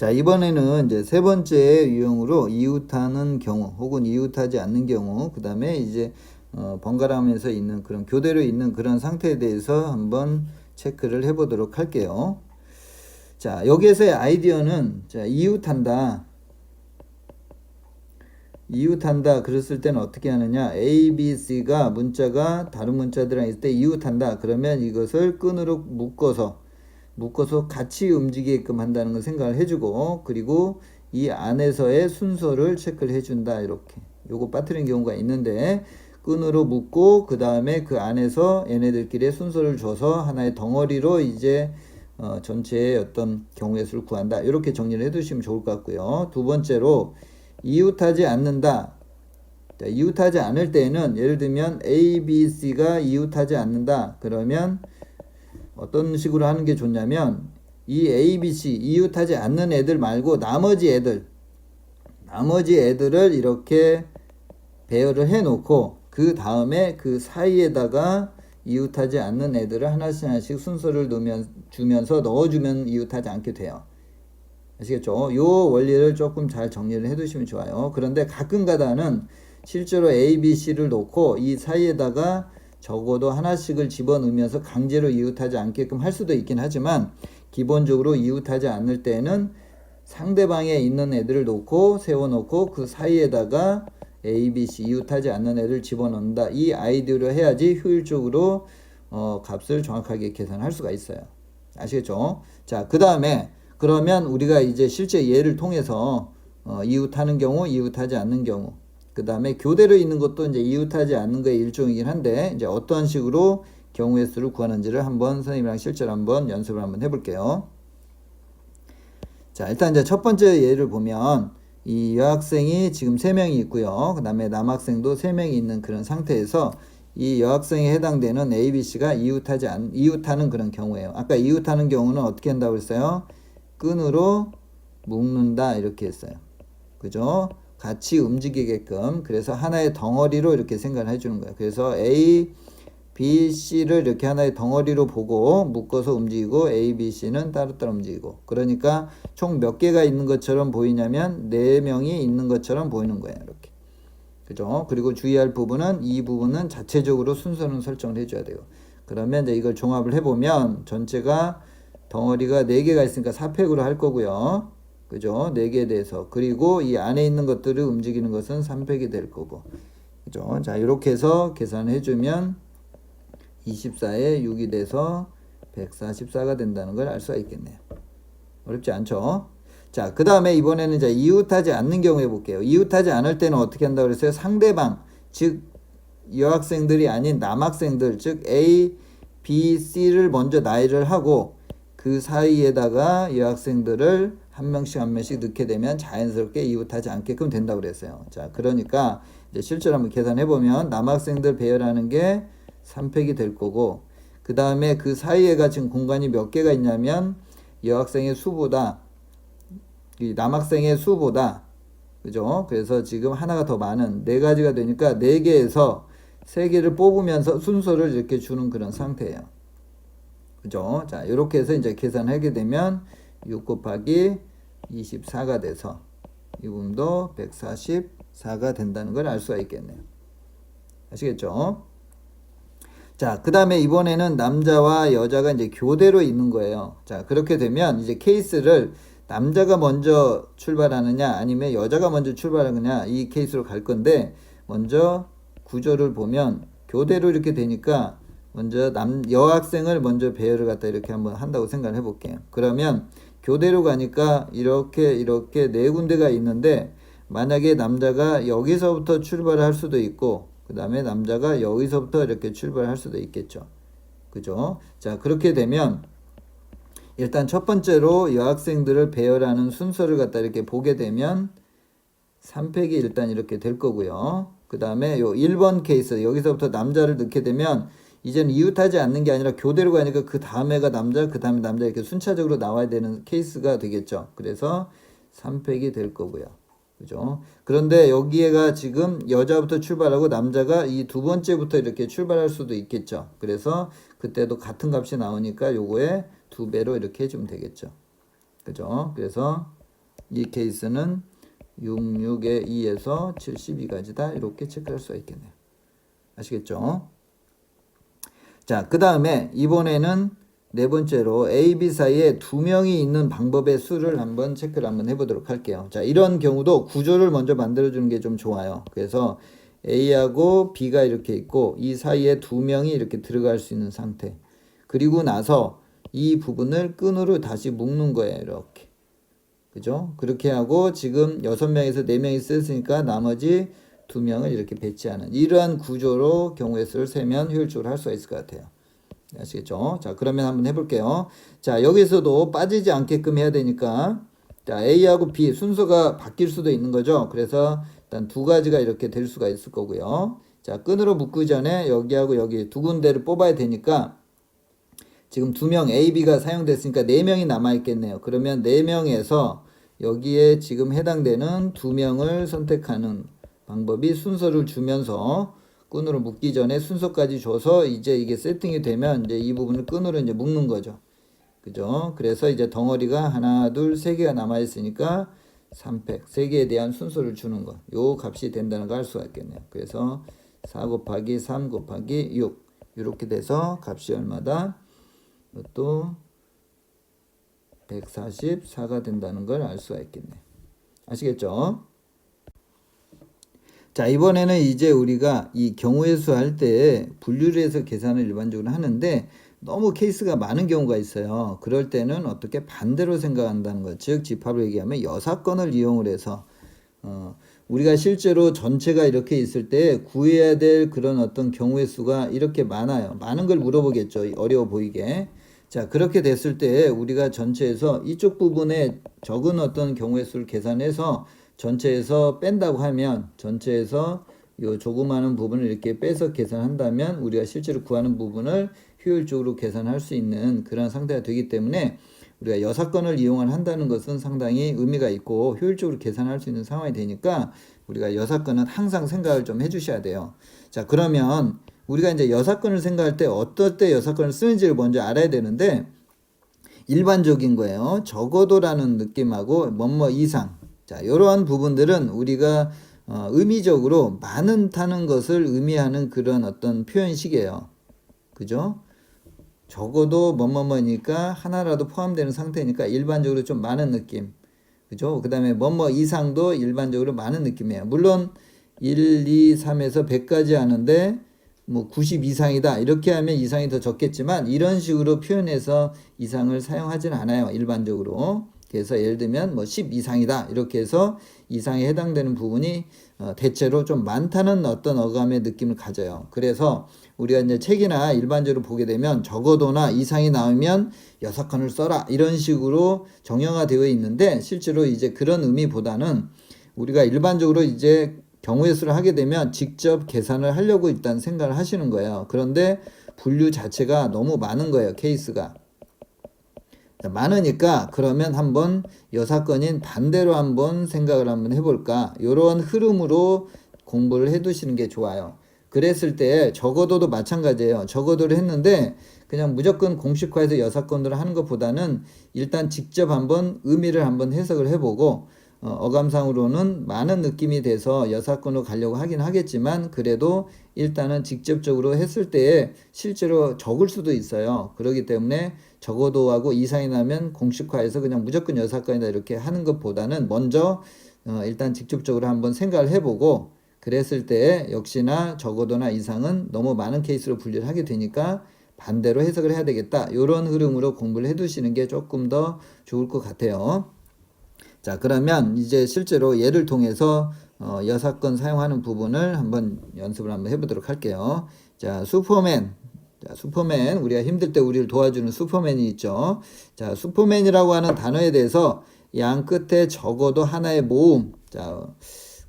자, 이번에는 이제 세 번째 유형으로 이웃하는 경우 혹은 이웃하지 않는 경우, 그 다음에 이제 번갈아가면서 있는 그런 교대로 있는 그런 상태에 대해서 한번 체크를 해보도록 할게요. 자, 여기에서의 아이디어는 자, 이웃한다. 그랬을 때는 어떻게 하느냐? A, B, C가 문자가 다른 문자들이랑 있을 때 이웃한다. 그러면 이것을 끈으로 묶어서 같이 움직이게끔 한다는 걸 생각을 해주고, 그리고 이 안에서의 순서를 체크를 해준다. 이렇게 요거 빠뜨린 경우가 있는데, 끈으로 묶고 그 다음에 그 안에서 얘네들끼리의 순서를 줘서 하나의 덩어리로 이제 전체의 어떤 경우의 수를 구한다. 이렇게 정리를 해두시면 좋을 것 같고요. 두 번째로 이웃하지 않는다. 자, 이웃하지 않을 때에는 예를 들면 A, B, C가 이웃하지 않는다. 그러면 어떤 식으로 하는 게 좋냐면 이 A, B, C 이웃하지 않는 애들 말고 나머지 애들을 이렇게 배열을 해 놓고 그 다음에 그 사이에다가 이웃하지 않는 애들을 하나씩 순서를 주면서 넣어주면 이웃하지 않게 돼요. 아시겠죠? 요 원리를 조금 잘 정리를 해 두시면 좋아요. 그런데 가끔 가다는 실제로 A, B, C를 놓고 이 사이에다가 적어도 하나씩을 집어넣으면서 강제로 이웃하지 않게끔 할 수도 있긴 하지만, 기본적으로 이웃하지 않을 때는 상대방에 있는 애들을 놓고 세워놓고 그 사이에다가 A, B, C 이웃하지 않는 애를 집어넣는다. 이 아이디어로 해야지 효율적으로 값을 정확하게 계산할 수가 있어요. 아시겠죠? 자, 그 다음에 그러면 우리가 이제 실제 예를 통해서 이웃하는 경우, 이웃하지 않는 경우, 그 다음에 교대로 있는 것도 이제 이웃하지 않는 거의 일종이긴 한데, 이제 어떠한 식으로 경우의 수를 구하는지를 한번 선생님이랑 실제로 한번 연습을 한번 해볼게요. 자, 일단 이제 첫 번째 예를 보면 이 여학생이 지금 3명이 있고요. 그 다음에 남학생도 3명이 있는 그런 상태에서 이 여학생에 해당되는 A, B, C가 이웃하는 그런 경우예요. 아까 이웃하는 경우는 어떻게 한다고 했어요? 끈으로 묶는다 이렇게 했어요. 그죠? 같이 움직이게끔. 그래서 하나의 덩어리로 이렇게 생각을 해주는 거예요. 그래서 A, B, C를 이렇게 하나의 덩어리로 보고 묶어서 움직이고, A, B, C는 따로따로 움직이고. 그러니까 총 몇 개가 있는 것처럼 보이냐면 4명이 있는 것처럼 보이는 거예요. 이렇게. 그죠? 그리고 주의할 부분은 이 부분은 자체적으로 순서는 설정을 해줘야 돼요. 그러면 이제 이걸 종합을 해보면 전체가 덩어리가 4개가 있으니까 4팩으로 할 거고요. 그죠? 4개에 대해서. 그리고 이 안에 있는 것들을 움직이는 것은 3팩이 될 거고. 그죠? 자, 이렇게 해서 계산을 해주면 24에 6이 돼서 144가 된다는 걸 알 수가 있겠네요. 어렵지 않죠? 자, 그 다음에 이번에는 이제 이웃하지 않는 경우 해볼게요. 이웃하지 않을 때는 어떻게 한다고 그랬어요? 상대방, 즉 여학생들이 아닌 남학생들, 즉 A, B, C를 먼저 나열을 하고 그 사이에다가 여학생들을 한 명씩 넣게 되면 자연스럽게 이웃하지 않게끔 된다고 그랬어요. 자, 그러니까 이제 실제로 한번 계산해 보면 남학생들 배열하는 게 3팩이 될 거고, 그 다음에 그 사이에가 지금 공간이 몇 개가 있냐면 여학생의 수보다 이 남학생의 수보다, 그죠? 그래서 지금 하나가 더 많은 4가지가 되니까 4개에서 3개를 뽑으면서 순서를 이렇게 주는 그런 상태예요. 그죠? 자, 이렇게 해서 이제 계산하게 되면 6 곱하기 24가 돼서 이 부분도 144가 된다는 걸 알 수가 있겠네요. 아시겠죠? 자, 그 다음에 이번에는 남자와 여자가 이제 교대로 있는 거예요. 자, 그렇게 되면 이제 케이스를 남자가 먼저 출발하느냐 아니면 여자가 먼저 출발하느냐 이 케이스로 갈 건데, 먼저 구조를 보면 교대로 이렇게 되니까 먼저 여학생을 먼저 배열을 갖다 이렇게 한번 한다고 생각을 해볼게요. 그러면 교대로 가니까 이렇게 4군데가 있는데, 만약에 남자가 여기서부터 출발을 할 수도 있고 그 다음에 남자가 여기서부터 이렇게 출발할 수도 있겠죠. 그죠? 자, 그렇게 되면 일단 첫 번째로 여학생들을 배열하는 순서를 갖다 이렇게 보게 되면 3팩이 일단 이렇게 될 거고요. 그 다음에 요 1번 케이스, 여기서부터 남자를 넣게 되면 이제는 이웃하지 않는 게 아니라 교대로 가니까 그 다음에가 남자, 그 다음에 남자 이렇게 순차적으로 나와야 되는 케이스가 되겠죠. 그래서 3팩이 될 거고요. 그죠? 그런데 여기에가 지금 여자부터 출발하고 남자가 이 두 번째부터 이렇게 출발할 수도 있겠죠. 그래서 그때도 같은 값이 나오니까 요거에 2배로 이렇게 해주면 되겠죠. 그죠? 그래서 이 케이스는 66의 2에서 72까지다. 이렇게 체크할 수가 있겠네요. 아시겠죠? 자, 그 다음에 이번에는 네 번째로 A, B 사이에 두 명이 있는 방법의 수를 한번 체크를 한번 해보도록 할게요. 자, 이런 경우도 구조를 먼저 만들어주는 게 좀 좋아요. 그래서 A하고 B가 이렇게 있고 이 사이에 두 명이 이렇게 들어갈 수 있는 상태. 그리고 나서 이 부분을 끈으로 다시 묶는 거예요. 이렇게. 그죠? 그렇게 하고 지금 6명에서 4명이 썼으니까 나머지 2명을 이렇게 배치하는 이러한 구조로 경우의 수를 세면 효율적으로 할 수가 있을 것 같아요. 아시겠죠? 자, 그러면 한번 해볼게요. 자, 여기서도 빠지지 않게끔 해야 되니까 자, A하고 B 순서가 바뀔 수도 있는 거죠. 그래서 일단 두 가지가 이렇게 될 수가 있을 거고요. 자, 끈으로 묶기 전에 여기하고 여기 두 군데를 뽑아야 되니까 지금 2명 A, B가 사용됐으니까 4명이 남아있겠네요. 그러면 4명에서 여기에 지금 해당되는 2명을 선택하는 방법이 순서를 주면서 끈으로 묶기 전에 순서까지 줘서 이제 이게 세팅이 되면 이제 이 부분을 끈으로 이제 묶는 거죠. 그죠? 그래서 이제 덩어리가 하나, 둘, 세 개가 남아있으니까 3팩, 3개에 대한 순서를 주는 거. 요 값이 된다는 걸 알 수가 있겠네요. 그래서 4 곱하기 3 곱하기 6. 이렇게 돼서 값이 얼마다? 이것도 144가 된다는 걸 알 수가 있겠네. 아시겠죠? 자, 이번에는 이제 우리가 이 경우의 수 할 때 분류를 해서 계산을 일반적으로 하는데 너무 케이스가 많은 경우가 있어요. 그럴 때는 어떻게 반대로 생각한다는 것. 즉, 집합을 얘기하면 여사건을 이용을 해서 우리가 실제로 전체가 이렇게 있을 때 구해야 될 그런 어떤 경우의 수가 이렇게 많아요. 많은 걸 물어보겠죠. 어려워 보이게. 자, 그렇게 됐을 때 우리가 전체에서 이쪽 부분에 적은 어떤 경우의 수를 계산해서 전체에서 뺀다고 하면 전체에서 요 조그마한 부분을 이렇게 빼서 계산한다면 우리가 실제로 구하는 부분을 효율적으로 계산할 수 있는 그런 상태가 되기 때문에 우리가 여사건을 이용을 한다는 것은 상당히 의미가 있고 효율적으로 계산할 수 있는 상황이 되니까 우리가 여사건은 항상 생각을 좀 해주셔야 돼요. 자, 그러면 우리가 이제 여사건을 생각할 때 어떨 때 여사건을 쓰는지를 먼저 알아야 되는데 일반적인 거예요. 적어도라는 느낌하고 뭐뭐 이상. 자, 이러한 부분들은 우리가 의미적으로 많다는 것을 의미하는 그런 어떤 표현식이에요. 그죠? 적어도 뭐뭐뭐니까 하나라도 포함되는 상태니까 일반적으로 좀 많은 느낌. 그죠? 그 다음에 뭐뭐 이상도 일반적으로 많은 느낌이에요. 물론 1, 2, 3에서 100까지 하는데 뭐 90 이상이다 이렇게 하면 이상이 더 적겠지만 이런 식으로 표현해서 이상을 사용하진 않아요. 일반적으로. 그래서 예를 들면 뭐 10 이상이다 이렇게 해서 이상에 해당되는 부분이 대체로 좀 많다는 어떤 어감의 느낌을 가져요. 그래서 우리가 이제 책이나 일반적으로 보게 되면 적어도나 이상이 나오면 6칸을 써라 이런 식으로 정형화되어 있는데 실제로 이제 그런 의미보다는 우리가 일반적으로 이제 경우의 수를 하게 되면 직접 계산을 하려고 일단 생각을 하시는 거예요. 그런데 분류 자체가 너무 많은 거예요. 케이스가. 많으니까 그러면 한번 여사건인 반대로 한번 생각을 한번 해볼까. 이런 흐름으로 공부를 해 두시는 게 좋아요. 그랬을 때 적어도도 마찬가지예요. 적어도를 했는데 그냥 무조건 공식화해서 여사건으로 하는 것보다는 일단 직접 한번 의미를 한번 해석을 해보고 어감상으로는 많은 느낌이 돼서 여사건으로 가려고 하긴 하겠지만 그래도 일단은 직접적으로 했을 때 실제로 적을 수도 있어요. 그렇기 때문에 적어도하고 이상이 나면 공식화해서 그냥 무조건 여사건이다 이렇게 하는 것보다는 먼저 일단 직접적으로 한번 생각을 해보고 그랬을 때 역시나 적어도나 이상은 너무 많은 케이스로 분류를 하게 되니까 반대로 해석을 해야 되겠다. 이런 흐름으로 공부를 해두시는 게 조금 더 좋을 것 같아요. 자, 그러면 이제 실제로 예를 통해서 여사건 사용하는 부분을 한번 연습을 한번 해보도록 할게요. 자, 슈퍼맨. 자, 슈퍼맨. 우리가 힘들 때 우리를 도와주는 슈퍼맨이 있죠. 자, 슈퍼맨이라고 하는 단어에 대해서 양 끝에 적어도 하나의 모음. 자,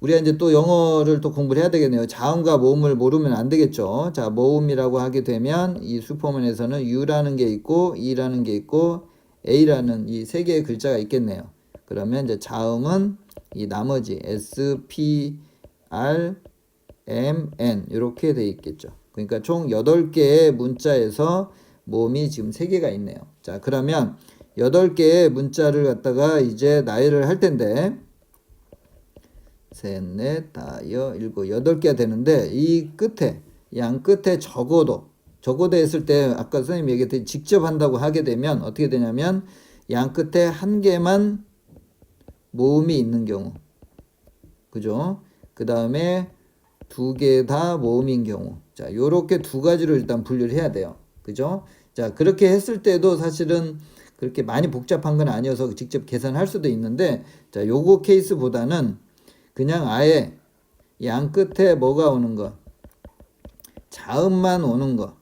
우리가 이제 또 영어를 또 공부를 해야 되겠네요. 자음과 모음을 모르면 안 되겠죠. 자, 모음이라고 하게 되면 이 슈퍼맨에서는 U라는 게 있고 E라는 게 있고 A라는 이 세 개의 글자가 있겠네요. 그러면 이제 자음은 이 나머지 S, P, R, M, N 이렇게 돼 있겠죠. 그러니까 총 8개의 문자에서 모음이 지금 3개가 있네요. 자, 그러면 8개의 문자를 갖다가 이제 나열을 할 텐데, 셋, 넷, 다여, 일곱, 8개가 되는데, 이 끝에, 양 끝에 적어도 했을 때, 아까 선생님이 얘기했듯이 직접 한다고 하게 되면, 어떻게 되냐면, 양 끝에 한 개만 모음이 있는 경우. 그죠? 그 다음에 2개 다 모음인 경우. 자, 요렇게 2가지로 일단 분류를 해야 돼요. 그죠? 자, 그렇게 했을 때도 사실은 그렇게 많이 복잡한 건 아니어서 직접 계산할 수도 있는데, 자, 요거 케이스보다는 그냥 아예 양 끝에 뭐가 오는 거? 자음만 오는 거.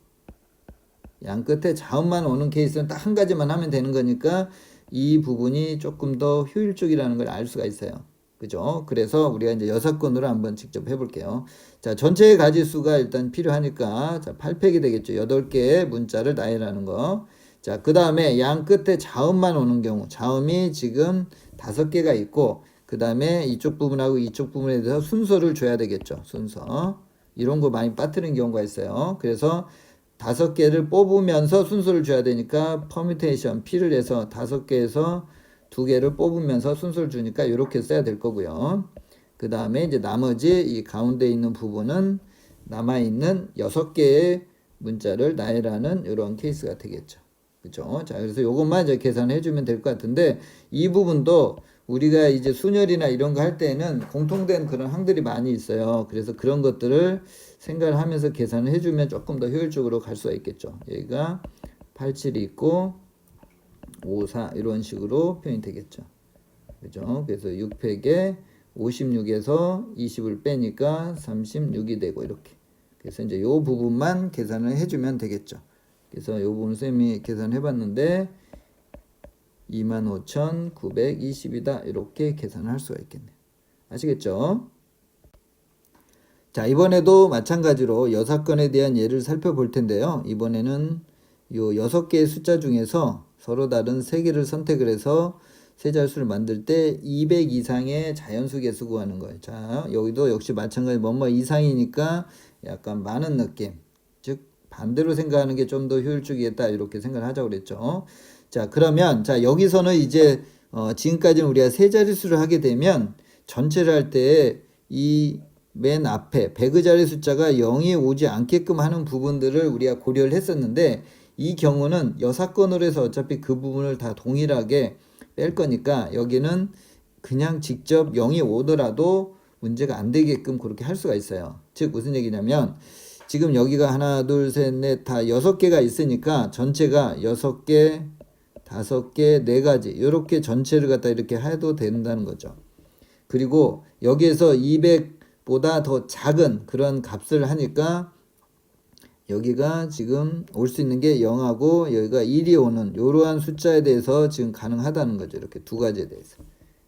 양 끝에 자음만 오는 케이스는 딱 한 가지만 하면 되는 거니까 이 부분이 조금 더 효율적이라는 걸 알 수가 있어요. 그죠? 그래서 우리가 이제 6건으로 한번 직접 해볼게요. 자, 전체의 가지수가 일단 필요하니까, 자, 8팩이 되겠죠. 8개의 문자를 나열하는 거. 자, 그 다음에 양 끝에 자음만 오는 경우, 자음이 지금 5개가 있고, 그 다음에 이쪽 부분하고 이쪽 부분에 대해서 순서를 줘야 되겠죠. 순서. 이런 거 많이 빠뜨리는 경우가 있어요. 그래서 5개를 뽑으면서 순서를 줘야 되니까 퍼뮤테이션 P를 해서 5개에서 2개를 뽑으면서 순서를 주니까 이렇게 써야 될 거고요. 그 다음에 이제 나머지 이 가운데 있는 부분은 남아있는 6개의 문자를 나열하는 이런 케이스가 되겠죠. 그죠? 자, 그래서 요것만 이제 계산해 주면 될 것 같은데, 이 부분도 우리가 이제 순열이나 이런 거 할 때는 공통된 그런 항들이 많이 있어요. 그래서 그런 것들을 생각을 하면서 계산을 해주면 조금 더 효율적으로 갈 수가 있겠죠. 여기가 87이 있고 54 이런 식으로 표현이 되겠죠. 그죠? 그래서 6팩에 56에서 20을 빼니까 36이 되고 이렇게. 그래서 이제 요 부분만 계산을 해주면 되겠죠. 그래서 요 부분 쌤이 계산해 봤는데 25,920이다. 이렇게 계산을 할 수가 있겠네요. 아시겠죠? 자, 이번에도 마찬가지로 6건에 대한 예를 살펴볼 텐데요. 이번에는 요 6개의 숫자 중에서 서로 다른 3개를 선택을 해서 세 자릿수를 만들 때 200 이상의 자연수 개수 구하는 거예요. 자, 여기도 역시 마찬가지 뭐뭐 이상이니까 약간 많은 느낌. 즉, 반대로 생각하는 게 좀 더 효율적이겠다. 이렇게 생각을 하자고 그랬죠. 자, 그러면, 자, 여기서는 이제, 지금까지는 우리가 세 자릿수를 하게 되면 전체를 할 때 이 맨 앞에 배그 자리 숫자가 0이 오지 않게끔 하는 부분들을 우리가 고려를 했었는데, 이 경우는 여사건으로 해서 어차피 그 부분을 다 동일하게 뺄 거니까 여기는 그냥 직접 0이 오더라도 문제가 안 되게끔 그렇게 할 수가 있어요. 즉 무슨 얘기냐면 지금 여기가 하나 둘 셋 넷 다 6개가 있으니까 전체가 6개 5개 4가지 이렇게 전체를 갖다 이렇게 해도 된다는 거죠. 그리고 여기에서 200보다 더 작은 그런 값을 하니까 여기가 지금 올 수 있는 게 0하고 여기가 1이 오는 이러한 숫자에 대해서 지금 가능하다는 거죠. 이렇게 두 가지에 대해서.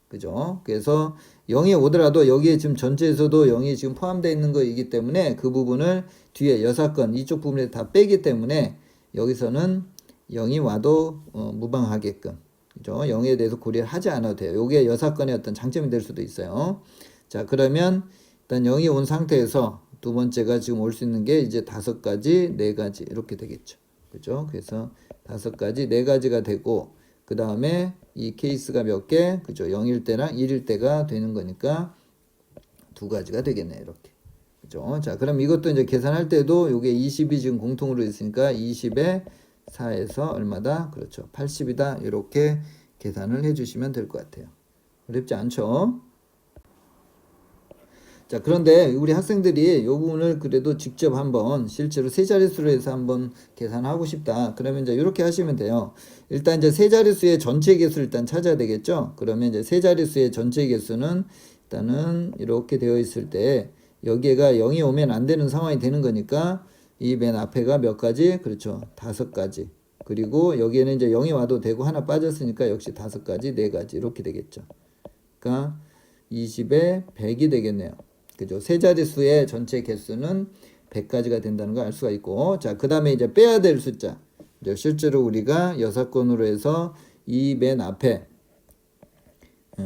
그죠? 그래서 0이 오더라도 여기에 지금 전체에서도 0이 지금 포함되어 있는 거이기 때문에 그 부분을 뒤에 여사건 이쪽 부분에 다 빼기 때문에 여기서는 0이 와도 무방하게끔. 그죠? 0에 대해서 고려를 하지 않아도 돼요. 이게 여사건의 어떤 장점이 될 수도 있어요. 자, 그러면 일단 0이 온 상태에서 두 번째가 지금 올 수 있는 게 이제 5가지, 4가지 이렇게 되겠죠. 그죠? 그래서 5가지, 4가지가 되고 그 다음에 이 케이스가 몇 개? 그죠? 0일 때랑 1일 때가 되는 거니까 2가지가 되겠네. 이렇게. 그죠? 자, 그럼 이것도 이제 계산할 때도 요게 20이 지금 공통으로 있으니까 20에 4에서 얼마다? 그렇죠. 80이다. 이렇게 계산을 해 주시면 될 것 같아요. 어렵지 않죠? 자, 그런데 우리 학생들이 이 부분을 그래도 직접 한번 실제로 세 자릿수로 해서 한번 계산하고 싶다. 그러면 이제 이렇게 하시면 돼요. 일단 이제 세 자릿수의 전체 개수를 일단 찾아야 되겠죠. 그러면 이제 세 자릿수의 전체 개수는 일단은 이렇게 되어 있을 때 여기가 0이 오면 안 되는 상황이 되는 거니까 이 맨 앞에가 몇 가지? 그렇죠. 5가지. 그리고 여기에는 이제 0이 와도 되고 하나 빠졌으니까 역시 5가지, 4가지 이렇게 되겠죠. 그러니까 20에 100이 되겠네요. 그죠? 세 자릿수의 전체 개수는 100가지가 된다는 걸 알 수가 있고, 자, 그 다음에 이제 빼야 될 숫자. 실제로 우리가 여사건으로 해서 이 맨 앞에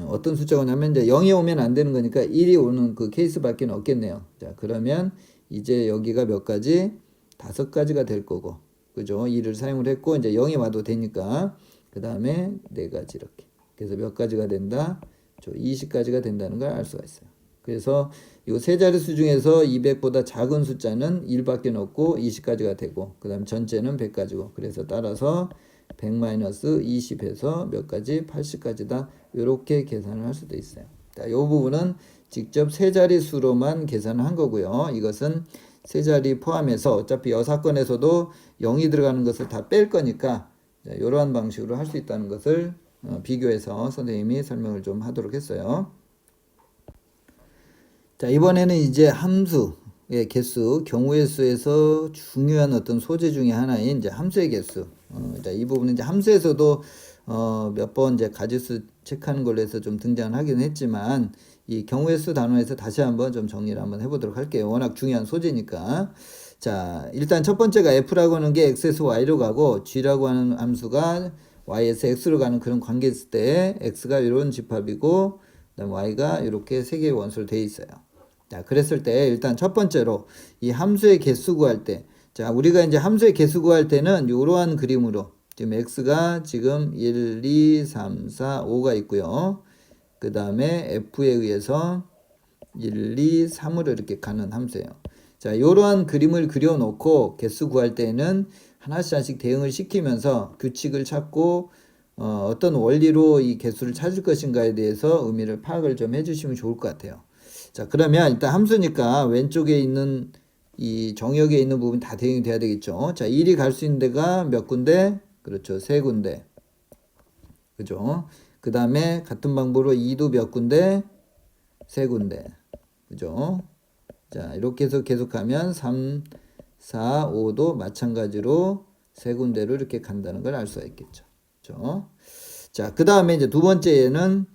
어떤 숫자가 오냐면 이제 0이 오면 안 되는 거니까 1이 오는 그 케이스밖에 없겠네요. 자, 그러면 이제 여기가 몇 가지? 5가지가 될 거고, 그죠? 2를 사용을 했고 이제 0이 와도 되니까 그 다음에 4가지 이렇게. 그래서 몇 가지가 된다? 20가지가 된다는 걸 알 수가 있어요. 그래서 이 세 자릿수 중에서 200보다 작은 숫자는 1밖에 없고 20가지가 되고, 그 다음 전체는 100가지고, 그래서 따라서 100-20해서 몇 가지? 80가지다. 이렇게 계산을 할 수도 있어요. 자, 이 부분은 직접 세 자릿수로만 계산을 한 거고요. 이것은 세 자리 포함해서 어차피 여사건에서도 0이 들어가는 것을 다 뺄 거니까 이러한 방식으로 할 수 있다는 것을 비교해서 선생님이 설명을 좀 하도록 했어요. 자, 이번에는 이제 함수의 개수, 경우의 수에서 중요한 어떤 소재 중에 하나인 이제 함수의 개수. 자, 이 부분은 이제 함수에서도 몇 번 이제 가지수 체크하는 걸로 해서 좀 등장하긴 했지만, 이 경우의 수 단원에서 다시 한번 좀 정리를 한번 해보도록 할게요. 워낙 중요한 소재니까. 자, 일단 첫 번째가 f라고 하는 게 x에서 y로 가고 g라고 하는 함수가 y에서 x로 가는 그런 관계 있을 때 x가 이런 집합이고 그다음 y가 이렇게 세 개의 원소로 되어 있어요. 자, 그랬을 때 일단 첫 번째로 이 함수의 개수 구할 때, 자, 우리가 이제 함수의 개수 구할 때는 이러한 그림으로 지금 x가 지금 1, 2, 3, 4, 5가 있고요. 그 다음에 f에 의해서 1, 2, 3으로 이렇게 가는 함수예요. 자, 이러한 그림을 그려놓고 개수 구할 때는 하나씩 대응을 시키면서 규칙을 찾고 어떤 원리로 이 개수를 찾을 것인가에 대해서 의미를 파악을 좀 해주시면 좋을 것 같아요. 자, 그러면 일단 함수니까 왼쪽에 있는 이 정역에 있는 부분 다 대응이 돼야 되겠죠. 자, 1이 갈 수 있는 데가 몇 군데? 그렇죠. 3군데. 그죠? 그 다음에 같은 방법으로 2도 몇 군데? 3군데. 그죠? 자, 이렇게 해서 계속하면 3, 4, 5도 마찬가지로 3군데로 이렇게 간다는 걸 알 수가 있겠죠. 그죠? 자, 그 다음에 이제 두 번째는,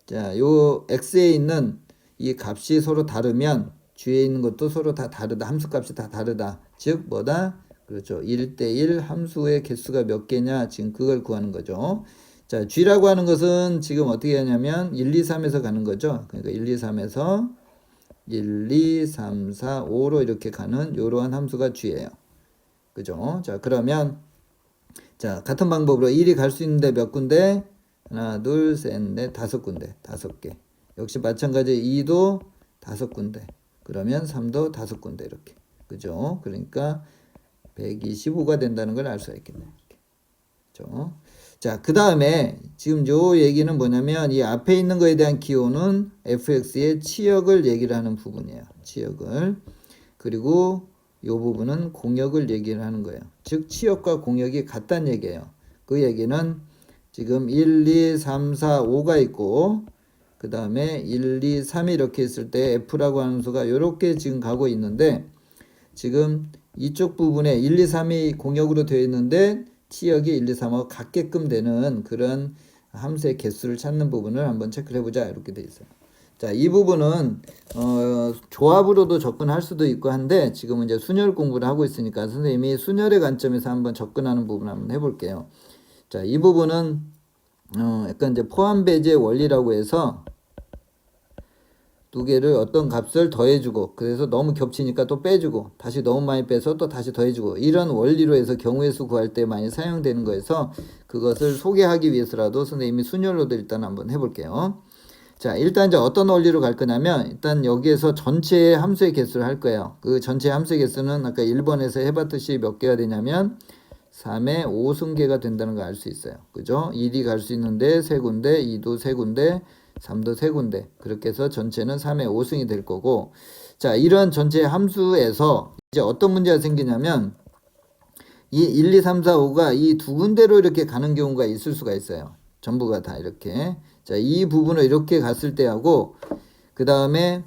자, 요 x에 있는 이 값이 서로 다르면 g에 있는 것도 서로 다 다르다. 함수 값이 다 다르다. 즉 뭐다? 그렇죠. 1대1 함수의 개수가 몇 개냐? 지금 그걸 구하는 거죠. 자, g라고 하는 것은 지금 어떻게 하냐면 1, 2, 3에서 가는 거죠. 그러니까 1, 2, 3에서 1, 2, 3, 4, 5로 이렇게 가는 이러한 함수가 g예요. 그죠? 자, 그러면 자, 같은 방법으로 1이 갈 수 있는데 몇 군데? 하나, 둘, 셋, 넷, 5군데. 5개. 역시 마찬가지 2도 5군데. 그러면 3도 5군데 이렇게. 그죠? 그러니까 125가 된다는 걸 알 수가 있겠네요. 그죠? 자, 그 다음에 지금 요 얘기는 뭐냐면 이 앞에 있는 거에 대한 기호는 fx의 치역을 얘기를 하는 부분이에요. 치역을. 그리고 요 부분은 공역을 얘기를 하는 거예요. 즉 치역과 공역이 같다는 얘기예요. 그 얘기는 지금 1, 2, 3, 4, 5가 있고 그 다음에 1, 2, 3이 이렇게 있을 때 f라고 하는 수가 이렇게 지금 가고 있는데 지금 이쪽 부분에 1, 2, 3이 공역으로 되어 있는데 치역이 1, 2, 3하고 같게끔 되는 그런 함수의 개수를 찾는 부분을 한번 체크를 해보자. 이렇게 되어 있어요. 자, 이 부분은 조합으로도 접근할 수도 있고 한데 지금은 이제 순열 공부를 하고 있으니까 선생님이 순열의 관점에서 한번 접근하는 부분 한번 해볼게요. 자, 이 부분은 약간 이제 포함 배제 원리라고 해서 두 개를 어떤 값을 더해주고 그래서 너무 겹치니까 또 빼주고 다시 너무 많이 빼서 또 다시 더해주고 이런 원리로 해서 경우의 수 구할 때 많이 사용되는 거여서 그것을 소개하기 위해서라도 선생님이 순열로도 일단 한번 해볼게요. 자, 일단 이제 어떤 원리로 갈 거냐면 일단 여기에서 전체의 함수의 개수를 할 거예요. 그 전체 함수의 개수는 아까 1번에서 해봤듯이 몇 개가 되냐면 3의 5승계가 된다는 걸 알 수 있어요. 그죠? 1이 갈 수 있는데 3군데, 2도 3군데, 3도 3군데. 그렇게 해서 전체는 3의 5승이 될 거고, 자, 이런 전체 함수에서 이제 어떤 문제가 생기냐면 이 1, 2, 3, 4, 5가 이 두 군데로 이렇게 가는 경우가 있을 수가 있어요. 전부가 다 이렇게. 자, 이 부분을 이렇게 갔을 때하고 그 다음에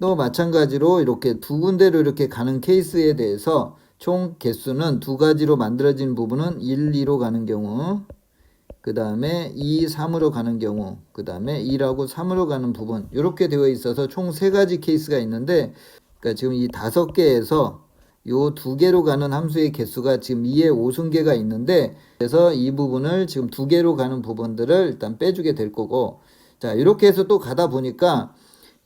또 마찬가지로 이렇게 두 군데로 이렇게 가는 케이스에 대해서 총 개수는 두 가지로 만들어진 부분은 1, 2로 가는 경우, 그 다음에 2, 3으로 가는 경우, 그 다음에 2라고 3으로 가는 부분, 이렇게 되어 있어서 총 세 가지 케이스가 있는데, 그러니까 지금 이 5개에서 요 두 개로 가는 함수의 개수가 지금 2의 5승계가 있는데, 그래서 이 부분을 지금 두 개로 가는 부분들을 일단 빼주게 될 거고, 자, 이렇게 해서 또 가다 보니까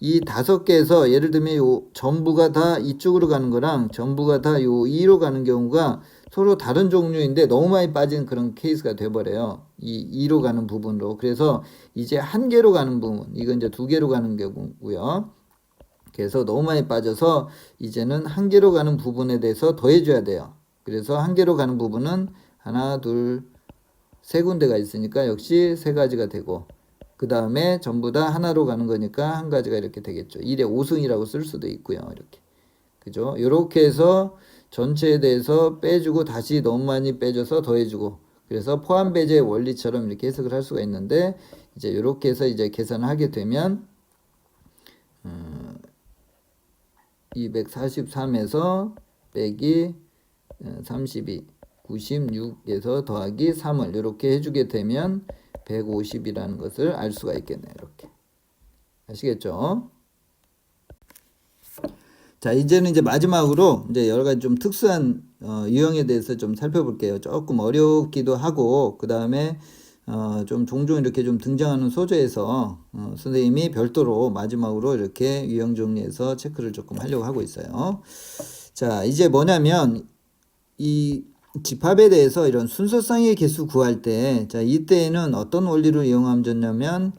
이 5개에서 예를 들면 요 전부가 다 이쪽으로 가는 거랑 전부가 다 요 2로 가는 경우가 서로 다른 종류인데 너무 많이 빠진 그런 케이스가 돼버려요. 이 2로 가는 부분으로. 그래서 이제 한 개로 가는 부분, 이건 이제 두 개로 가는 경우고요. 그래서 너무 많이 빠져서 이제는 한 개로 가는 부분에 대해서 더해줘야 돼요. 그래서 한 개로 가는 부분은 하나, 둘, 세 군데가 있으니까 역시 세 가지가 되고, 그 다음에 전부 다 하나로 가는 거니까 한 가지가 이렇게 되겠죠. 1의 5승이라고 쓸 수도 있고요. 이렇게. 그죠? 이렇게 해서 전체에 대해서 빼주고 다시 너무 많이 빼줘서 더해주고, 그래서 포함 배제의 원리처럼 이렇게 해석을 할 수가 있는데, 이제 이렇게 해서 이제 계산을 하게 되면 243에서 빼기 32, 96에서 더하기 3을 이렇게 해주게 되면 150이라는 것을 알 수가 있겠네요. 이렇게. 아시겠죠? 자, 이제는 이제 마지막으로 이제 여러 가지 좀 특수한 유형에 대해서 좀 살펴볼게요. 조금 어렵기도 하고, 그 다음에 좀 종종 이렇게 좀 등장하는 소재에서 선생님이 별도로 마지막으로 이렇게 유형 정리해서 체크를 조금 하려고 하고 있어요. 자, 이제 뭐냐면 이 집합에 대해서 이런 순서상의 개수 구할 때, 자, 이때에는 어떤 원리를 이용하면 좋냐면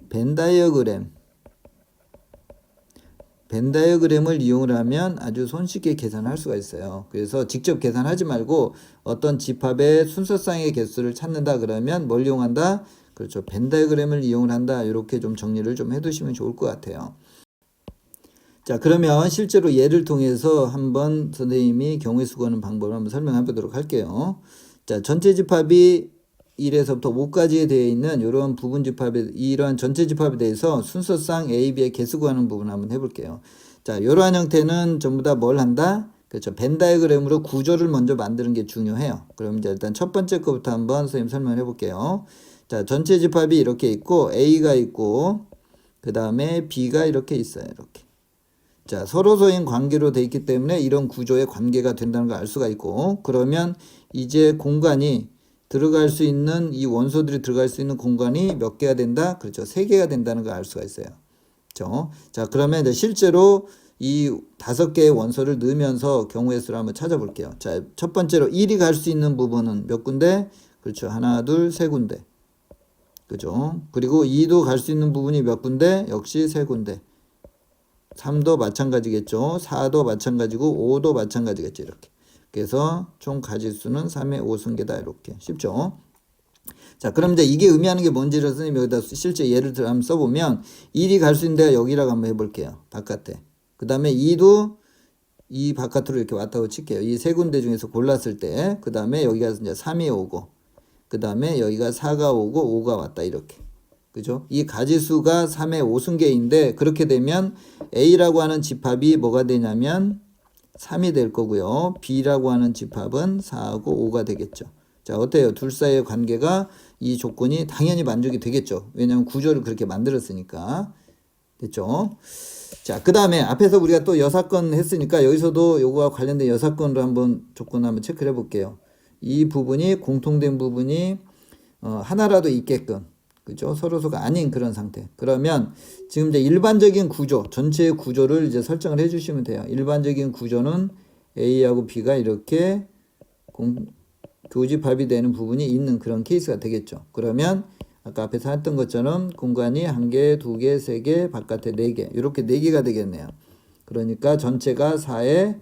벤 다이어그램을 이용을 하면 아주 손쉽게 계산할 수가 있어요. 그래서 직접 계산하지 말고 어떤 집합의 순서상의 개수를 찾는다 그러면 뭘 이용한다? 그렇죠. 벤 다이어그램을 이용을 한다. 이렇게 좀 정리를 좀 해두시면 좋을 것 같아요. 자, 그러면 실제로 예를 통해서 한번 선생님이 경우의 수 구하는 방법을 한번 설명해 보도록 할게요. 자, 전체 집합이 1에서부터 5까지 되어 있는 이런 부분 집합에, 이러한 전체 집합에 대해서 순서상 A, B의 개수 구하는 부분을 한번 해볼게요. 자, 이러한 형태는 전부 다 뭘 한다? 그렇죠. 벤 다이어그램으로 구조를 먼저 만드는 게 중요해요. 그럼 이제 일단 첫 번째 거부터 한번 선생님 설명해 볼게요. 자, 전체 집합이 이렇게 있고, A가 있고, 그 다음에 B가 이렇게 있어요. 이렇게. 자, 서로서인 관계로 되어 있기 때문에 이런 구조의 관계가 된다는 걸 알 수가 있고, 그러면 이제 공간이 들어갈 수 있는, 이 원소들이 들어갈 수 있는 공간이 몇 개가 된다? 그렇죠. 3개가 된다는 걸 알 수가 있어요. 그렇죠. 자, 그러면 이제 실제로 이 5개의 원소를 넣으면서 경우의 수를 한번 찾아볼게요. 자, 첫 번째로 1이 갈 수 있는 부분은 몇 군데? 그렇죠. 하나, 둘, 세 군데. 그죠. 그리고 2도 갈 수 있는 부분이 몇 군데? 역시 세 군데. 3도 마찬가지겠죠. 4도 마찬가지고 5도 마찬가지겠죠. 이렇게. 그래서 총 가지수는 3의 5승계다. 이렇게. 쉽죠? 자, 그럼 이제 이게 의미하는 게 뭔지를 선생님이 여기다 실제 예를 들어 한번 써보면 1이 갈 수 있는 데가 여기라고 한번 해볼게요. 바깥에. 그 다음에 2도 이 바깥으로 이렇게 왔다고 칠게요. 이 세 군데 중에서 골랐을 때. 그 다음에 여기가 이제 3이 오고, 그 다음에 여기가 4가 오고 5가 왔다. 이렇게. 그죠? 이 가지수가 3의 5승계인데 그렇게 되면 A라고 하는 집합이 뭐가 되냐면 3이 될 거고요. B라고 하는 집합은 4하고 5가 되겠죠. 자, 어때요? 둘 사이의 관계가 이 조건이 당연히 만족이 되겠죠. 왜냐하면 구조를 그렇게 만들었으니까. 됐죠? 자, 그 다음에 앞에서 우리가 또 여사건 했으니까 여기서도 요거와 관련된 여사건으로 한번 조건 한번 체크를 해볼게요. 이 부분이 공통된 부분이 하나라도 있게끔, 그죠? 서로서가 아닌 그런 상태. 그러면 지금 이제 일반적인 구조, 전체의 구조를 이제 설정을 해주시면 돼요. 일반적인 구조는 A하고 B가 이렇게 교집합이 되는 부분이 있는 그런 케이스가 되겠죠. 그러면 아까 앞에서 했던 것처럼 공간이 1개, 2개, 3개, 바깥에 4개, 이렇게 4개가 되겠네요. 그러니까 전체가 4의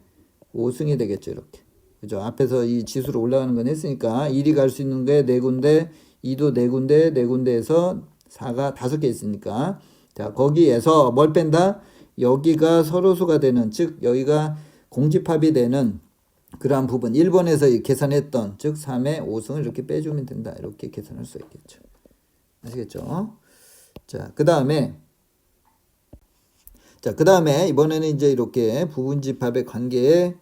5승이 되겠죠. 이렇게. 그죠? 앞에서 이 지수로 올라가는 건 했으니까 1이 갈 수 있는 게 4군데, 2도 4군데, 4군데에서 4가 5개 있으니까. 자, 거기에서 뭘 뺀다? 여기가 서로수가 되는, 즉 여기가 공집합이 되는 그러한 부분, 1번에서 계산했던, 즉 3의 5승을 이렇게 빼주면 된다. 이렇게 계산할 수 있겠죠. 아시겠죠? 자, 그 다음에 이번에는 이제 이렇게 부분집합의 관계에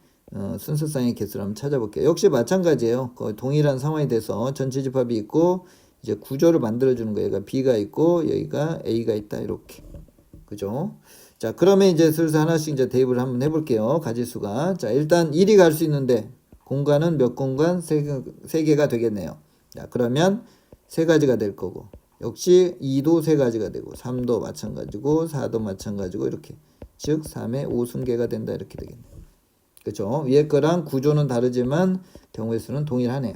순서상의 개수를 한번 찾아볼게요. 역시 마찬가지예요. 거의 동일한 상황이 돼서 전체 집합이 있고 이제 구조를 만들어주는 거예요. 여기가 B가 있고 여기가 A가 있다. 이렇게. 그죠? 자, 그러면 이제 슬슬 하나씩 이제 대입을 한번 해볼게요. 가지수가. 자, 일단 1이 갈 수 있는데 공간은 몇 공간? 3개가 되겠네요. 자, 그러면 3가지가 될 거고. 역시 2도 3가지가 되고 3도 마찬가지고 4도 마찬가지고 이렇게. 즉 3의 5승계가 된다. 이렇게 되겠네요. 그렇죠? 위에 거랑 구조는 다르지만 경우의 수는 동일하네요.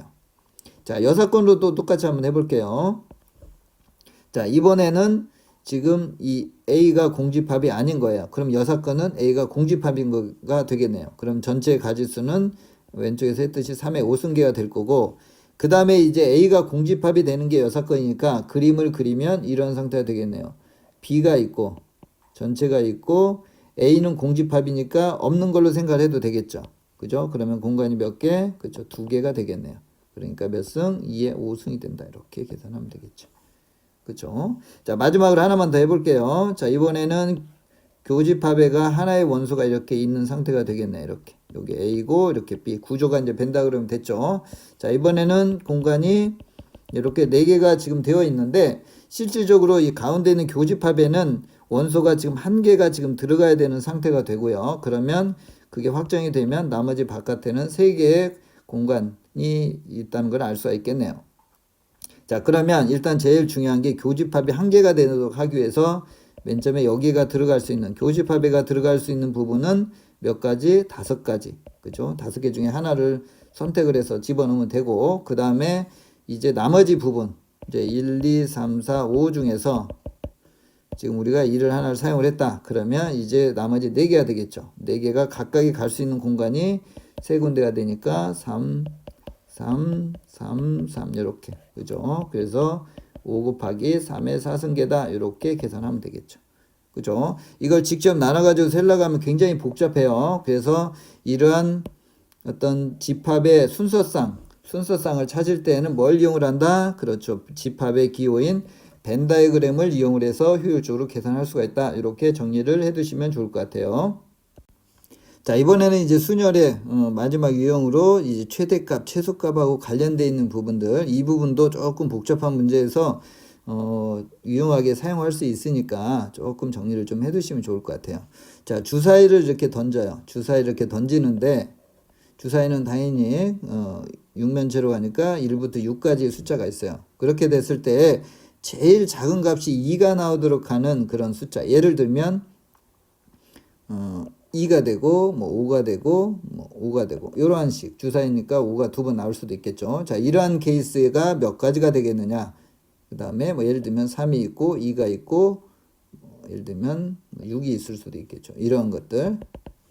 자, 여사건으로 또 똑같이 한번 해볼게요. 자, 이번에는 지금 이 A가 공집합이 아닌 거예요. 그럼 여사건은 A가 공집합인 거가 되겠네요. 그럼 전체 가지수는 왼쪽에서 했듯이 3의 5승계가 될 거고, 그 다음에 이제 A가 공집합이 되는 게 여사건이니까 그림을 그리면 이런 상태가 되겠네요. B가 있고 전체가 있고 A는 공집합이니까 없는 걸로 생각해도 되겠죠. 그죠? 그러면 공간이 몇 개? 그렇죠. 2개가 되겠네요. 그러니까 몇 승? 2의 5승이 된다. 이렇게 계산하면 되겠죠. 그렇죠? 자, 마지막으로 하나만 더 해볼게요. 자, 이번에는 교집합에가 하나의 원소가 이렇게 있는 상태가 되겠네. 이렇게. 여기 A고 이렇게 B. 구조가 이제 벤다 그러면 됐죠. 자, 이번에는 공간이 이렇게 4개가 지금 되어 있는데 실질적으로 이 가운데 있는 교집합에는 원소가 지금 1개가 지금 들어가야 되는 상태가 되고요. 그러면 그게 확정이 되면 나머지 바깥에는 3개의 공간이 있다는 걸 알 수가 있겠네요. 자, 그러면 일단 제일 중요한 게 교집합이 1개가 되도록 하기 위해서 맨 처음에 여기가 들어갈 수 있는, 교집합에가 들어갈 수 있는 부분은 몇 가지? 5가지. 그죠? 5개 중에 하나를 선택을 해서 집어넣으면 되고, 그 다음에 이제 나머지 부분, 이제 1, 2, 3, 4, 5 중에서 지금 우리가 1을 하나를 사용을 했다. 그러면 이제 나머지 4개가 되겠죠. 4개가 각각이 갈 수 있는 공간이 3군데가 되니까 3, 3, 3, 3 이렇게. 그죠? 그래서 5 곱하기 3의 4승계다. 이렇게 계산하면 되겠죠. 그죠? 이걸 직접 나눠가지고 세려고 하면 굉장히 복잡해요. 그래서 이러한 어떤 집합의 순서상을 찾을 때에는 뭘 이용을 한다? 그렇죠. 집합의 기호인 벤 다이어그램을 이용을 해서 효율적으로 계산할 수가 있다. 이렇게 정리를 해두시면 좋을 것 같아요. 자, 이번에는 이제 순열의 마지막 유형으로 이제 최대값, 최소값하고 관련되어 있는 부분들, 이 부분도 조금 복잡한 문제에서 유용하게 사용할 수 있으니까 조금 정리를 좀 해두시면 좋을 것 같아요. 자, 주사위를 이렇게 던져요. 주사위를 이렇게 던지는데 주사위는 당연히 육면체로 가니까 1부터 6까지의 숫자가 있어요. 그렇게 됐을 때 제일 작은 값이 2가 나오도록 하는 그런 숫자. 예를 들면 2가 되고 뭐 5가 되고 뭐 5가 되고 이러한 식. 주사위니까 5가 2번 나올 수도 있겠죠. 자, 이러한 케이스가 몇 가지가 되겠느냐. 그 다음에 뭐 예를 들면 3이 있고 2가 있고 예를 들면 6이 있을 수도 있겠죠. 이런 것들.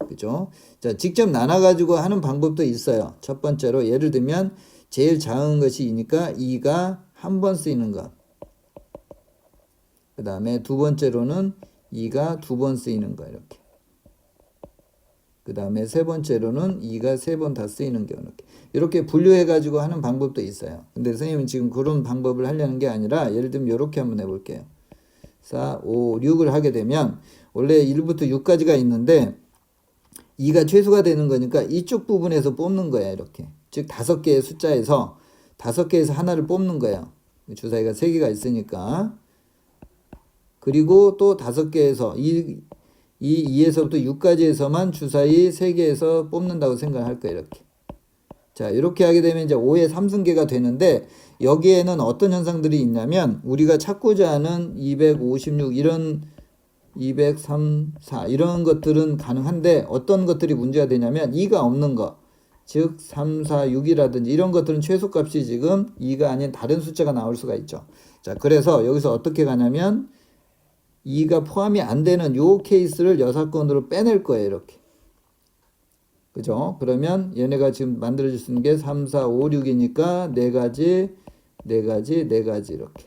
그죠? 자, 직접 나눠가지고 하는 방법도 있어요. 첫 번째로 예를 들면 제일 작은 것이 2니까 2가 한 번 쓰이는 것. 그 다음에 두 번째로는 2가 2번 쓰이는 거 이렇게. 그 다음에 세 번째로는 2가 3번 다 쓰이는 경우 이렇게 분류해 가지고 하는 방법도 있어요. 근데 선생님은 지금 그런 방법을 하려는 게 아니라 예를 들면 이렇게 한번 해볼게요. 4, 5, 6을 하게 되면 원래 1부터 6까지가 있는데 2가 최소가 되는 거니까 이쪽 부분에서 뽑는 거야. 이렇게. 즉 5개의 숫자에서 5개에서 하나를 뽑는 거예요. 주사위가 3개가 있으니까. 그리고 또 5개에서 2에서부터 6까지에서만 주사위 3개에서 뽑는다고 생각할 거예요. 이렇게. 자, 이렇게 하게 되면 이제 5의 3승계가 되는데 여기에는 어떤 현상들이 있냐면 우리가 찾고자 하는 256 이런 203, 4 이런 것들은 가능한데 어떤 것들이 문제가 되냐면 2가 없는 거. 즉 3, 4, 6이라든지 이런 것들은 최소값이 지금 2가 아닌 다른 숫자가 나올 수가 있죠. 자, 그래서 여기서 어떻게 가냐면 2가 포함이 안 되는 요 케이스를 여사건으로 빼낼 거예요. 이렇게. 그죠? 그러면 얘네가 지금 만들어질 수 있는 게 3, 4, 5, 6이니까 4가지, 4가지, 4가지 이렇게.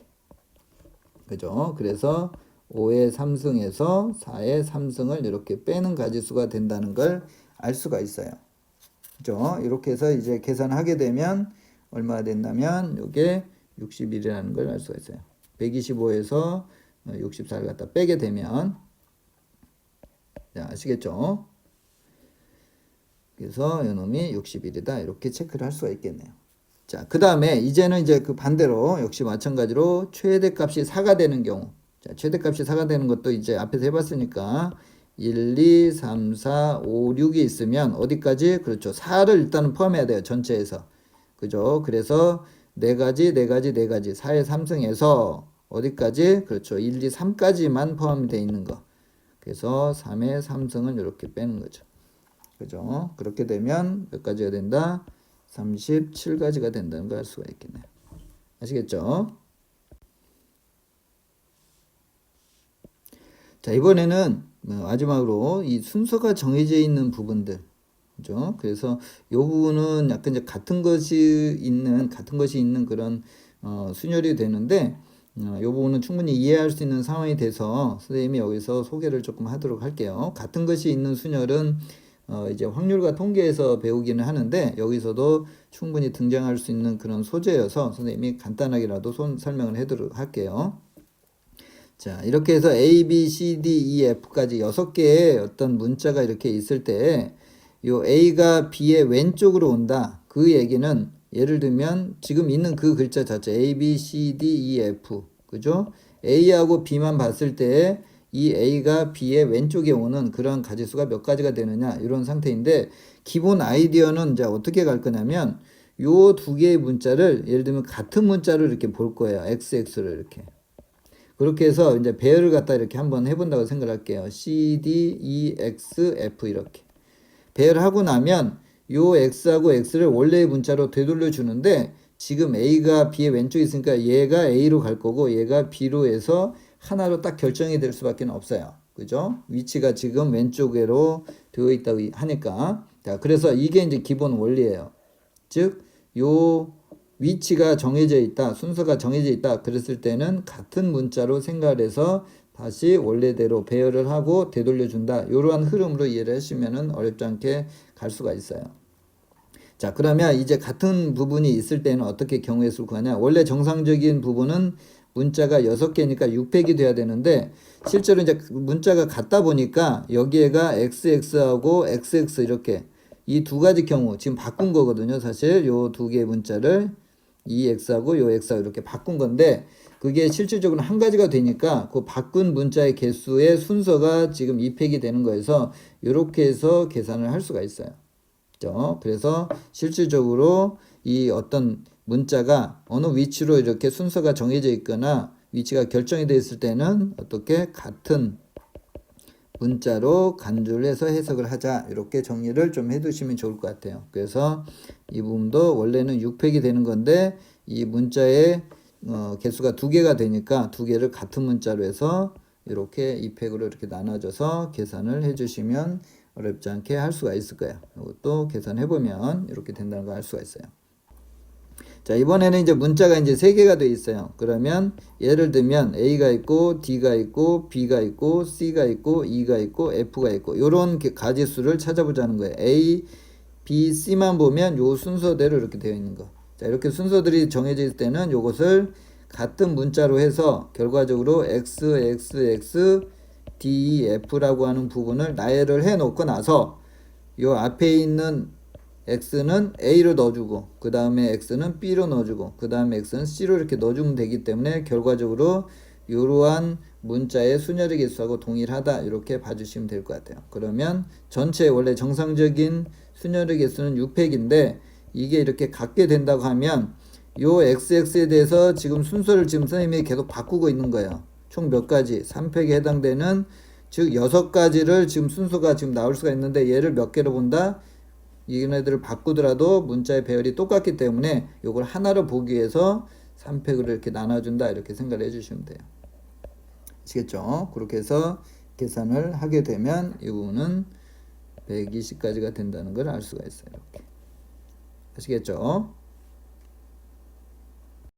그죠? 그래서 5의 3승에서 4의 3승을 이렇게 빼는 가지수가 된다는 걸 알 수가 있어요. 그죠? 이렇게 해서 이제 계산하게 되면 얼마가 된다면 이게 61이라는 걸 알 수가 있어요. 125에서 64를 갖다 빼게 되면 자, 아시겠죠? 그래서 이놈이 61이다. 이렇게 체크를 할 수가 있겠네요. 자, 그 다음에 이제는 이제 그 반대로 역시 마찬가지로 최대값이 4가 되는 경우. 자, 최대값이 4가 되는 것도 이제 앞에서 해봤으니까 1, 2, 3, 4, 5, 6이 있으면 어디까지? 그렇죠. 4를 일단은 포함해야 돼요. 전체에서. 그죠? 그래서 4가지, 4가지, 4가지. 4의 3승에서 어디까지? 그렇죠. 1, 2, 3까지만 포함이 되어 있는 거. 그래서 3의 3승을 이렇게 빼는 거죠. 그죠? 그렇게 되면 몇 가지가 된다? 37가지가 된다는 걸 알 수가 있겠네요. 아시겠죠? 자, 이번에는 마지막으로 이 순서가 정해져 있는 부분들. 그죠? 그래서 이 부분은 약간 이제 같은 것이 있는 그런 순열이 되는데, 이 부분은 충분히 이해할 수 있는 상황이 돼서 선생님이 여기서 소개를 조금 하도록 할게요. 같은 것이 있는 순열은 이제 확률과 통계에서 배우기는 하는데, 여기서도 충분히 등장할 수 있는 그런 소재여서 선생님이 간단하게라도 설명을 해도록 할게요. 자, 이렇게 해서 A, B, C, D, E, F까지 6개의 어떤 문자가 이렇게 있을 때, 요 A가 B의 왼쪽으로 온다. 그 얘기는 예를 들면 지금 있는 그 글자 자체 A, B, C, D, E, F. 그죠? A하고 B만 봤을 때 이 A가 B의 왼쪽에 오는 그런 가지수가 몇 가지가 되느냐 이런 상태인데, 기본 아이디어는 이제 어떻게 갈 거냐면 요 두 개의 문자를 예를 들면 같은 문자로 이렇게 볼 거예요. XX를 이렇게. 그렇게 해서 이제 배열을 갖다 이렇게 한번 해본다고 생각할게요. C, D, E, X, F 이렇게. 배열하고 나면 요 X하고 X를 원래의 문자로 되돌려 주는데, 지금 A가 B의 왼쪽에 있으니까 얘가 A로 갈 거고 얘가 B로 해서 하나로 딱 결정이 될 수밖에 없어요. 그죠? 위치가 지금 왼쪽으로 되어 있다고 하니까. 자, 그래서 이게 이제 기본 원리예요. 즉, 요 위치가 정해져 있다, 순서가 정해져 있다 그랬을 때는 같은 문자로 생각을 해서 다시 원래대로 배열을 하고 되돌려 준다. 이러한 흐름으로 이해를 하시면 어렵지 않게 갈 수가 있어요. 자, 그러면 이제 같은 부분이 있을 때는 어떻게 경우의 수를 구하냐? 원래 정상적인 부분은 문자가 6개니까 6팩이 돼야 되는데, 실제로 이제 문자가 같다 보니까 여기에가 XX하고 XX 이렇게 이 두 가지 경우 지금 바꾼 거거든요. 사실 요 두 개의 문자를 이 X하고 요 X하고 이렇게 바꾼 건데, 그게 실질적으로 한 가지가 되니까 그 바꾼 문자의 개수의 순서가 지금 2팩이 되는 거여서 이렇게 해서 계산을 할 수가 있어요. 그죠? 그래서 실질적으로 이 어떤 문자가 어느 위치로 이렇게 순서가 정해져 있거나 위치가 결정이 되어 있을 때는 어떻게 같은 문자로 간주를 해서 해석을 하자, 이렇게 정리를 좀 해두시면 좋을 것 같아요. 그래서 이 부분도 원래는 6팩이 되는 건데 이 문자의 개수가 2개가 되니까 2개를 같은 문자로 해서 이렇게 2팩으로 이렇게 나눠줘서 계산을 해주시면 어렵지 않게 할 수가 있을 거예요. 이것도 계산해보면 이렇게 된다는 걸 알 수가 있어요. 자, 이번에는 이제 문자가 이제 3개가 되어 있어요. 그러면 예를 들면 A가 있고 D가 있고 B가 있고 C가 있고 E가 있고 F가 있고 요런 가지수를 찾아보자는 거예요. A, B, C만 보면 요 순서대로 이렇게 되어 있는 거. 자, 이렇게 순서들이 정해져 있을 때는 요것을 같은 문자로 해서 결과적으로 X, X, X, D, F라고 하는 부분을 나열을 해 놓고 나서 요 앞에 있는 X는 A로 넣어주고 그 다음에 X는 B로 넣어주고 그 다음에 X는 C로 이렇게 넣어주면 되기 때문에 결과적으로 이러한 문자의 순열의 개수하고 동일하다, 이렇게 봐주시면 될 것 같아요. 그러면 전체 원래 정상적인 순열의 개수는 6팩인데 이게 이렇게 같게 된다고 하면 요 XX에 대해서 지금 순서를 지금 선생님이 계속 바꾸고 있는 거예요. 총 몇 가지? 3팩에 해당되는, 즉 6가지를 지금 순서가 지금 나올 수가 있는데 얘를 몇 개로 본다? 얘네들을 바꾸더라도 문자의 배열이 똑같기 때문에 이걸 하나로 보기 위해서 3팩으로 이렇게 나눠준다, 이렇게 생각을 해주시면 돼요. 아시겠죠? 그렇게 해서 계산을 하게 되면 이 부분은 120가지가 된다는 걸 알 수가 있어요. 이렇게. 아시겠죠?